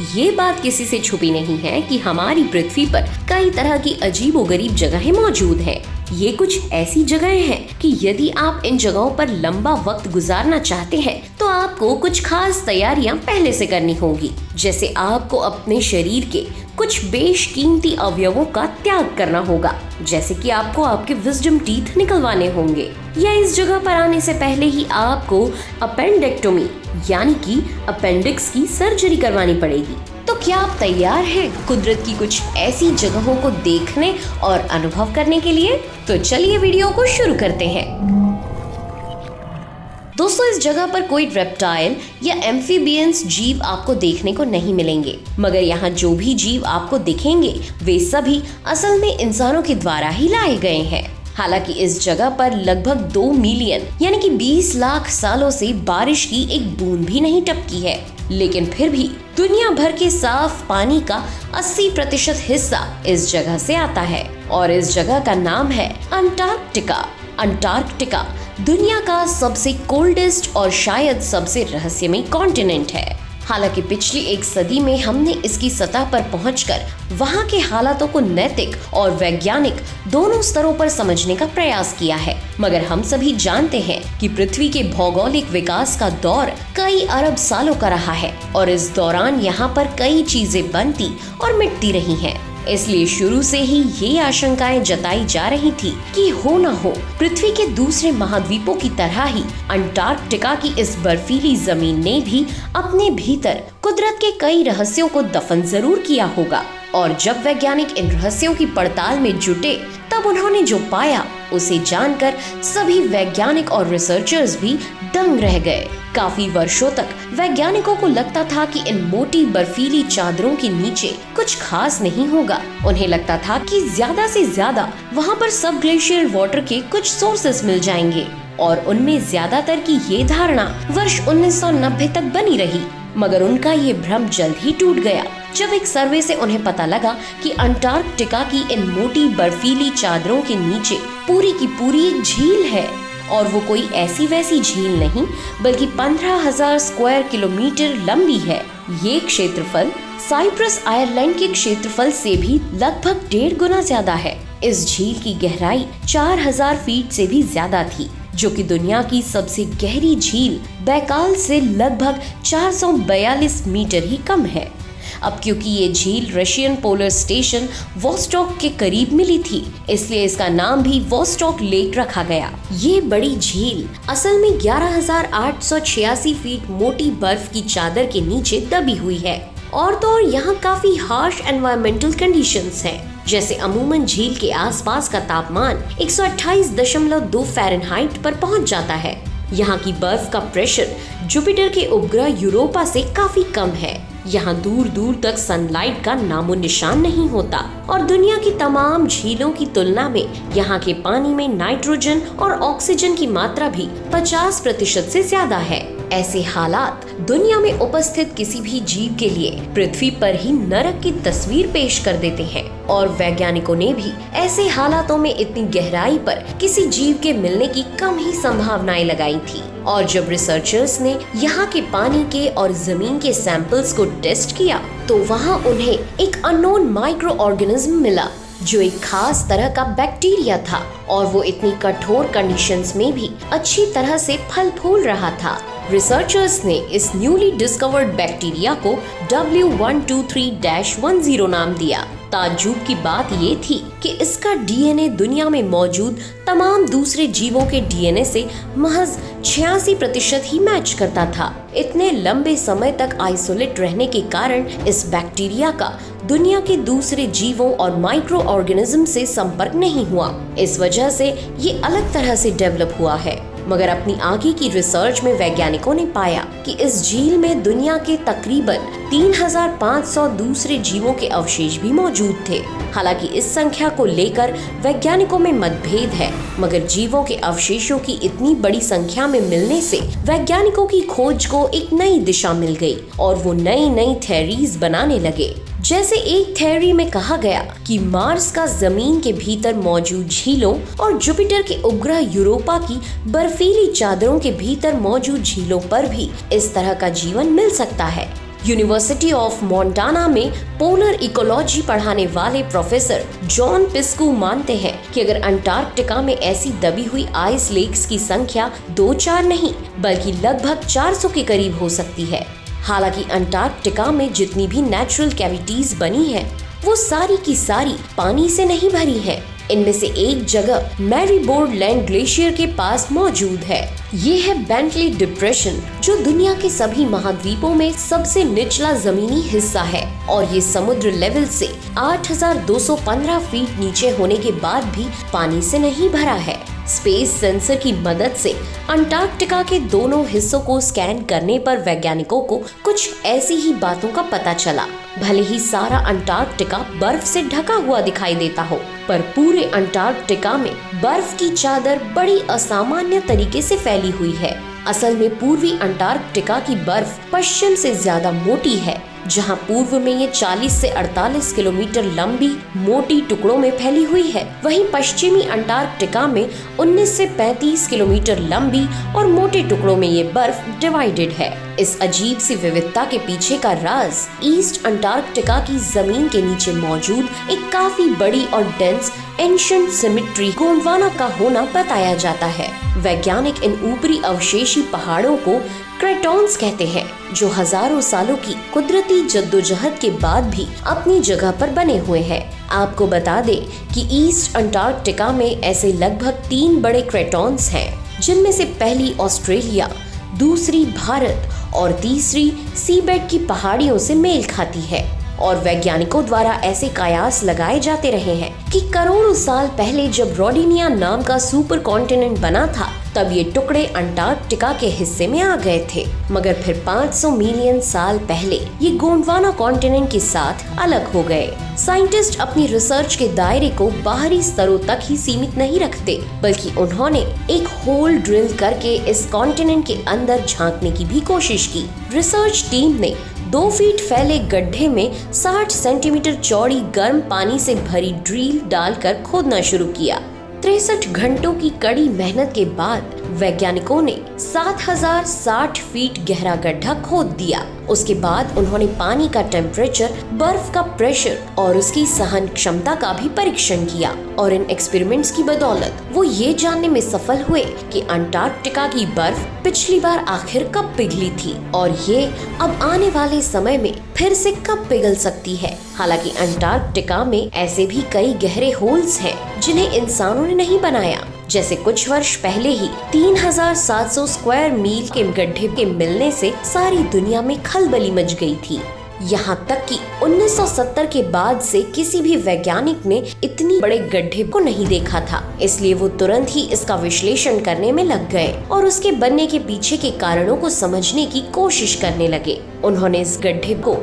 ये बात किसी से छुपी नहीं है कि हमारी पृथ्वी पर कई तरह की अजीबोगरीब जगहें मौजूद हैं। ये कुछ ऐसी जगहें हैं कि यदि आप इन जगहों पर लंबा वक्त गुजारना चाहते हैं तो आपको कुछ खास तैयारियां पहले से करनी होगी। जैसे आपको अपने शरीर के कुछ बेशकीमती अवयवों का त्याग करना होगा, जैसे कि आपको आपके विजडम टीथ निकलवाने होंगे, या इस जगह पर आने से पहले ही आपको अपेंडेक्टोमी यानी कि अपेंडिक्स की सर्जरी करवानी पड़ेगी। तो क्या आप तैयार हैं कुदरत की कुछ ऐसी जगहों को देखने और अनुभव करने के लिए? तो चलिए वीडियो को शुरू करते हैं। दोस्तों, इस जगह पर कोई रेप्टाइल या एम्फीबियंस जीव आपको देखने को नहीं मिलेंगे, मगर यहाँ जो भी जीव आपको दिखेंगे वे सभी असल में इंसानों के द्वारा ही लाए गए हैं। हालांकि इस जगह पर लगभग 2 मिलियन यानी कि 20 लाख सालों से बारिश की एक बूंद भी नहीं टपकी है, लेकिन फिर भी दुनिया भर के साफ पानी का 80% हिस्सा इस जगह से आता है और इस जगह का नाम है अंटार्कटिका। अंटार्कटिका दुनिया का सबसे कोल्डेस्ट और शायद सबसे रहस्यमयी कॉन्टिनेंट है। हालांकि पिछली 1 सदी में हमने इसकी सतह पर पहुंचकर वहां के हालातों को नैतिक और वैज्ञानिक दोनों स्तरों पर समझने का प्रयास किया है, मगर हम सभी जानते हैं कि पृथ्वी के भौगोलिक विकास का दौर कई अरब सालों का रहा है और इस दौरान यहाँ पर कई चीजें बनती और मिटती रही हैं। इसलिए शुरू से ही ये आशंकाएं जताई जा रही थी कि हो न हो पृथ्वी के दूसरे महाद्वीपों की तरह ही अंटार्कटिका की इस बर्फीली जमीन ने भी अपने भीतर कुदरत के कई रहस्यों को दफन जरूर किया होगा। और जब वैज्ञानिक इन रहस्यों की पड़ताल में जुटे तब उन्होंने जो पाया उसे जानकर सभी वैज्ञानिक और रिसर्चर्स भी दंग रह गए। काफी वर्षों तक वैज्ञानिकों को लगता था कि इन मोटी बर्फीली चादरों के नीचे कुछ खास नहीं होगा। उन्हें लगता था कि ज्यादा से ज्यादा वहाँ पर सब ग्लेशियर वाटर के कुछ सोर्सेस मिल जाएंगे और उनमें ज्यादातर की ये धारणा वर्ष 1990 तक बनी रही, मगर उनका ये भ्रम जल्द ही टूट गया जब एक सर्वे से उन्हें पता लगा कि अंटार्कटिका की इन मोटी बर्फीली चादरों के नीचे पूरी की पूरी एक झील है और वो कोई ऐसी वैसी झील नहीं बल्कि 15,000 स्क्वायर किलोमीटर लंबी है। ये क्षेत्रफल साइप्रस आयरलैंड के क्षेत्रफल से भी लगभग 1.5 गुना ज्यादा है। इस झील की गहराई 4,000 फीट से भी ज्यादा थी, जो कि दुनिया की सबसे गहरी झील बैकाल से लगभग 442 मीटर ही कम है। अब क्योंकि ये झील रशियन पोलर स्टेशन वोस्टॉक के करीब मिली थी, इसलिए इसका नाम भी वोस्टॉक लेक रखा गया। ये बड़ी झील असल में 11,886 फीट मोटी बर्फ की चादर के नीचे दबी हुई है और तो और यहाँ काफी हार्श एनवायरमेंटल कंडीशंस हैं। जैसे अमूमन झील के आसपास का तापमान 128.2 फ़ारेनहाइट पर पहुँच जाता है। यहाँ की बर्फ का प्रेशर जुपिटर के उपग्रह यूरोपा से काफी कम है। यहाँ दूर दूर तक सनलाइट का नामो निशान नहीं होता और दुनिया की तमाम झीलों की तुलना में यहाँ के पानी में नाइट्रोजन और ऑक्सीजन की मात्रा भी 50% से ज्यादा है। ऐसे हालात दुनिया में उपस्थित किसी भी जीव के लिए पृथ्वी पर ही नरक की तस्वीर पेश कर देते हैं और वैज्ञानिकों ने भी ऐसे हालातों में इतनी गहराई पर किसी जीव के मिलने की कम ही संभावनाएं लगाई थी। और जब रिसर्चर्स ने यहाँ के पानी के और जमीन के सैंपल्स को टेस्ट किया तो वहाँ उन्हें एक अननोन माइक्रो ऑर्गेनिज्म मिला जो एक खास तरह का बैक्टीरिया था और वो इतनी कठोर कंडीशंस में भी अच्छी तरह से फल फूल रहा था। रिसर्चर्स ने इस न्यूली डिस्कवर्ड बैक्टीरिया को W123-10 नाम दिया। ताज्जुब की बात ये थी कि इसका डीएनए दुनिया में मौजूद तमाम दूसरे जीवों के डीएनए से महज 86% ही मैच करता था। इतने लंबे समय तक आइसोलेट रहने के कारण इस बैक्टीरिया का दुनिया के दूसरे जीवों और माइक्रो ऑर्गेनिज्म से संपर्क नहीं हुआ। इस वजह से ये अलग तरह से डेवलप हुआ है। मगर अपनी आगे की रिसर्च में वैज्ञानिकों ने पाया कि इस झील में दुनिया के तकरीबन 3,500 दूसरे जीवों के अवशेष भी मौजूद थे। हालांकि इस संख्या को लेकर वैज्ञानिकों में मतभेद है, मगर जीवों के अवशेषों की इतनी बड़ी संख्या में मिलने से वैज्ञानिकों की खोज को एक नई दिशा मिल गई और वो नई नई थ्योरीज बनाने लगे। जैसे एक थ्योरी में कहा गया कि मार्स का जमीन के भीतर मौजूद झीलों और जुपिटर के उपग्रह यूरोपा की बर्फीली चादरों के भीतर मौजूद झीलों पर भी इस तरह का जीवन मिल सकता है। यूनिवर्सिटी ऑफ मोंटाना में पोलर इकोलॉजी पढ़ाने वाले प्रोफेसर जॉन पिस्कू मानते हैं कि अगर अंटार्कटिका में ऐसी दबी हुई आइस लेक्स की संख्या 2-4 नहीं बल्कि लगभग 400 के करीब हो सकती है। हालांकि अंटार्कटिका में जितनी भी नेचुरल कैविटीज बनी है वो सारी की सारी पानी से नहीं भरी है। इनमें से एक जगह मैरीबोर्ड लैंड ग्लेशियर के पास मौजूद है। ये है बेंटली डिप्रेशन, जो दुनिया के सभी महाद्वीपों में सबसे निचला जमीनी हिस्सा है और ये समुद्र लेवल से 8,215 फीट नीचे होने के बाद भी पानी से नहीं भरा है। स्पेस सेंसर की मदद से अंटार्कटिका के दोनों हिस्सों को स्कैन करने पर वैज्ञानिकों को कुछ ऐसी ही बातों का पता चला। भले ही सारा अंटार्कटिका बर्फ से ढका हुआ दिखाई देता हो, पर पूरे अंटार्कटिका में बर्फ की चादर बड़ी असामान्य तरीके से फैली हुई है। असल में पूर्वी अंटार्कटिका की बर्फ पश्चिम से ज्यादा मोटी है। जहां पूर्व में ये 40 से 48 किलोमीटर लंबी मोटी टुकड़ों में फैली हुई है, वहीं पश्चिमी अंटार्कटिका में 19 से 35 किलोमीटर लंबी और मोटे टुकड़ों में ये बर्फ डिवाइडेड है। इस अजीब सी विविधता के पीछे का राज ईस्ट अंटार्कटिका की जमीन के नीचे मौजूद एक काफी बड़ी और डेंस एंशिएंट सिमेट्री गोंडवाना का होना बताया जाता है। वैज्ञानिक इन ऊपरी अवशेषी पहाड़ों को क्रेटॉन्स कहते हैं, जो हजारों सालों की कुदरती जद्दोजहद के बाद भी अपनी जगह पर बने हुए हैं। आपको बता दें कि ईस्ट अंटार्कटिका में ऐसे लगभग 3 बड़े क्रेटॉन्स हैं, जिनमें से पहली ऑस्ट्रेलिया, दूसरी भारत और तीसरी सीबेड की पहाड़ियों से मेल खाती है। और वैज्ञानिकों द्वारा ऐसे कयास लगाए जाते रहे हैं कि करोड़ों साल पहले जब रोडिनिया नाम का सुपर कॉन्टिनेंट बना था, तब ये टुकड़े अंटार्कटिका के हिस्से में आ गए थे। मगर फिर 500 मिलियन साल पहले ये गोंडवाना कॉन्टिनेंट के साथ अलग हो गए। साइंटिस्ट अपनी रिसर्च के दायरे को बाहरी स्तरों तक ही सीमित नहीं रखते, बल्कि उन्होंने एक होल ड्रिल करके इस कॉन्टिनेंट के अंदर झांकने की भी कोशिश की। रिसर्च टीम ने 2 फीट फैले गड्ढे में 60 सेंटीमीटर चौड़ी गर्म पानी से भरी ड्रिल डालकर खोदना शुरू किया। 63 घंटों की कड़ी मेहनत के बाद वैज्ञानिकों ने 7,060 फीट गहरा गड्ढा खोद दिया। उसके बाद उन्होंने पानी का टेम्परेचर, बर्फ का प्रेशर और उसकी सहन क्षमता का भी परीक्षण किया। और इन एक्सपेरिमेंट्स की बदौलत वो ये जानने में सफल हुए कि अंटार्कटिका की बर्फ पिछली बार आखिर कब पिघली थी और ये अब आने वाले समय में फिर से कब पिघल सकती है। हालांकि अंटार्कटिका में ऐसे भी कई गहरे होल्स हैं जिन्हें इंसानों ने नहीं बनाया। जैसे कुछ वर्ष पहले ही 3,700 स्क्वायर मील के गड्ढे के मिलने से सारी दुनिया में खलबली मच गई थी। यहाँ तक कि 1970 के बाद से किसी भी वैज्ञानिक ने इतनी बड़े गड्ढे को नहीं देखा था। इसलिए वो तुरंत ही इसका विश्लेषण करने में लग गए और उसके बनने के पीछे के कारणों को समझने की कोशिश करने लगे। उन्होंने इस गड्ढे को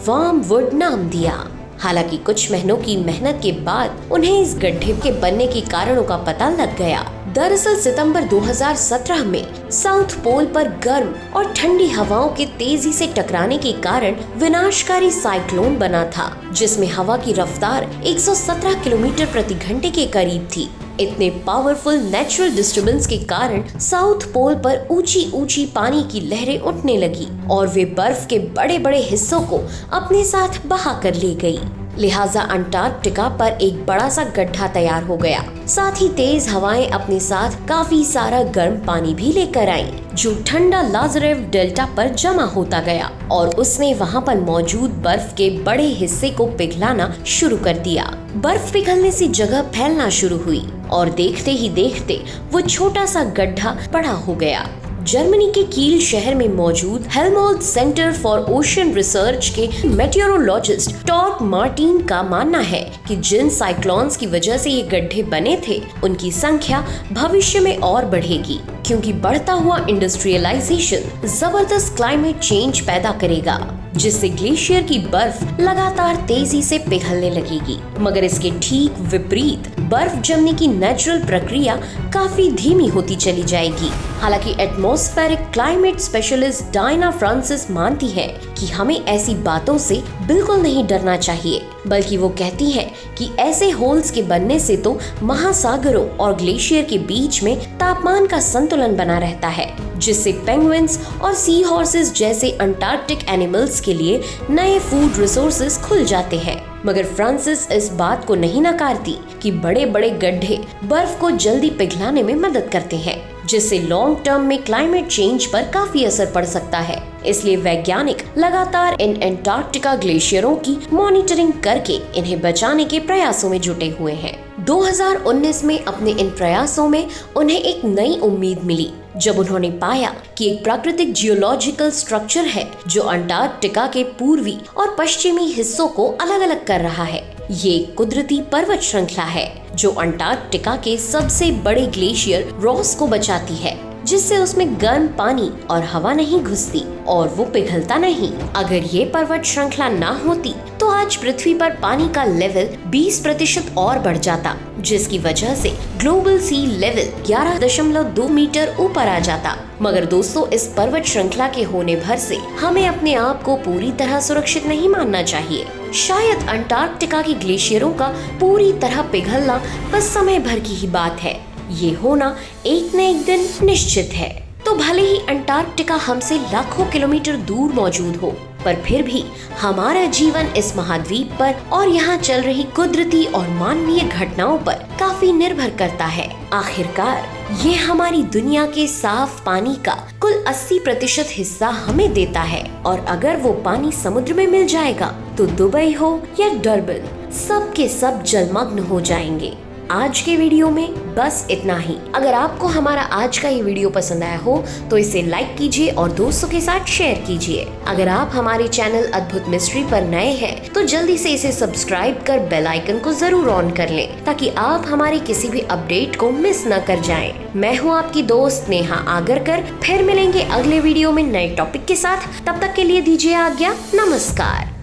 वर्मवुड नाम दिया। हालांकि कुछ महीनों की मेहनत के बाद उन्हें इस गड्ढे के बनने के कारणों का पता लग गया। दरअसल सितंबर 2017 में साउथ पोल पर गर्म और ठंडी हवाओं के तेजी से टकराने के कारण विनाशकारी साइक्लोन बना था, जिसमें हवा की रफ्तार 117 किलोमीटर प्रति घंटे के करीब थी। इतने पावरफुल नेचुरल डिस्टर्बेंस के कारण साउथ पोल पर ऊंची ऊंची पानी की लहरें उठने लगी और वे बर्फ के बड़े बड़े हिस्सों को अपने साथ बहा कर ले गई। लिहाजा अंटार्कटिका पर एक बड़ा सा गड्ढा तैयार हो गया। साथ ही तेज हवाएं अपने साथ काफी सारा गर्म पानी भी लेकर आईं, जो ठंडा लाज़ारेव डेल्टा पर जमा होता गया और उसने वहां पर मौजूद बर्फ के बड़े हिस्से को पिघलाना शुरू कर दिया। बर्फ पिघलने से जगह फैलना शुरू हुई और देखते ही देखते वो छोटा सा गड्ढा बड़ा हो गया। जर्मनी के कील शहर में मौजूद Helmholtz centre for ocean research के मेटेरोलॉजिस्ट टॉर्क मार्टिन का मानना है कि जिन साइक्लोन्स की वजह से ये गड्ढे बने थे, उनकी संख्या भविष्य में और बढ़ेगी, क्योंकि बढ़ता हुआ इंडस्ट्रियलाइजेशन जबरदस्त क्लाइमेट चेंज पैदा करेगा, जिससे ग्लेशियर की बर्फ लगातार तेजी से पिघलने लगेगी। मगर इसके ठीक विपरीत बर्फ जमने की नेचुरल प्रक्रिया काफी धीमी होती चली जाएगी। हालांकि atmospheric climate specialist Diana Francis मानती है कि हमें ऐसी बातों से बिल्कुल नहीं डरना चाहिए, बल्कि वो कहती है कि ऐसे होल्स के बनने से तो महासागरों और ग्लेशियर के बीच में तापमान का संतुलन बना रहता है, जिससे पेंगुइन्स और सी हॉर्सेस जैसे अंटार्कटिक एनिमल्स के लिए नए फूड रिसोर्सेज खुल जाते हैं। मगर फ्रांसिस इस बात को नहीं नकारती कि बड़े बड़े गड्ढे बर्फ को जल्दी पिघलाने में मदद करते हैं, जिससे लॉन्ग टर्म में क्लाइमेट चेंज पर काफी असर पड़ सकता है। इसलिए वैज्ञानिक लगातार इन अंटार्कटिका ग्लेशियरों की मॉनिटरिंग करके इन्हें बचाने के प्रयासों में जुटे हुए हैं। 2019 में अपने इन प्रयासों में उन्हें एक नई उम्मीद मिली जब उन्होंने पाया कि एक प्राकृतिक जियोलॉजिकल स्ट्रक्चर है जो अंटार्कटिका के पूर्वी और पश्चिमी हिस्सों को अलग अलग कर रहा है। ये एक कुदरती पर्वत श्रृंखला है जो अंटार्कटिका के सबसे बड़े ग्लेशियर रॉस को बचाती है, जिससे उसमें गर्म पानी और हवा नहीं घुसती और वो पिघलता नहीं। अगर ये पर्वत श्रृंखला ना होती तो आज पृथ्वी पर पानी का लेवल 20% और बढ़ जाता, जिसकी वजह से ग्लोबल सी लेवल 11.2 मीटर ऊपर आ जाता। मगर दोस्तों, इस पर्वत श्रृंखला के होने भर से हमें अपने आप को पूरी तरह सुरक्षित नहीं मानना चाहिए। शायद अंटार्कटिका की ग्लेशियरों का पूरी तरह पिघलना बस समय भर की ही बात है। ये होना एक न एक दिन निश्चित है। तो भले ही अंटार्कटिका हमसे लाखों किलोमीटर दूर मौजूद हो, पर फिर भी हमारा जीवन इस महाद्वीप पर और यहाँ चल रही कुदरती और मानवीय घटनाओं पर काफी निर्भर करता है। आखिरकार ये हमारी दुनिया के साफ पानी का कुल 80% हिस्सा हमें देता है, और अगर वो पानी समुद्र में मिल जाएगा तो दुबई हो या डर्बन, सब के सब जलमग्न हो जाएंगे। आज के वीडियो में बस इतना ही। अगर आपको हमारा आज का ये वीडियो पसंद आया हो तो इसे लाइक कीजिए और दोस्तों के साथ शेयर कीजिए। अगर आप हमारे चैनल अद्भुत मिस्ट्री पर नए हैं तो जल्दी से इसे सब्सक्राइब कर बेल आइकन को जरूर ऑन कर लें, ताकि आप हमारे किसी भी अपडेट को मिस न कर जाएं। मैं हूँ आपकी दोस्त नेहा आगरकर। फिर मिलेंगे अगले वीडियो में नए टॉपिक के साथ। तब तक के लिए दीजिए आज्ञा। नमस्कार।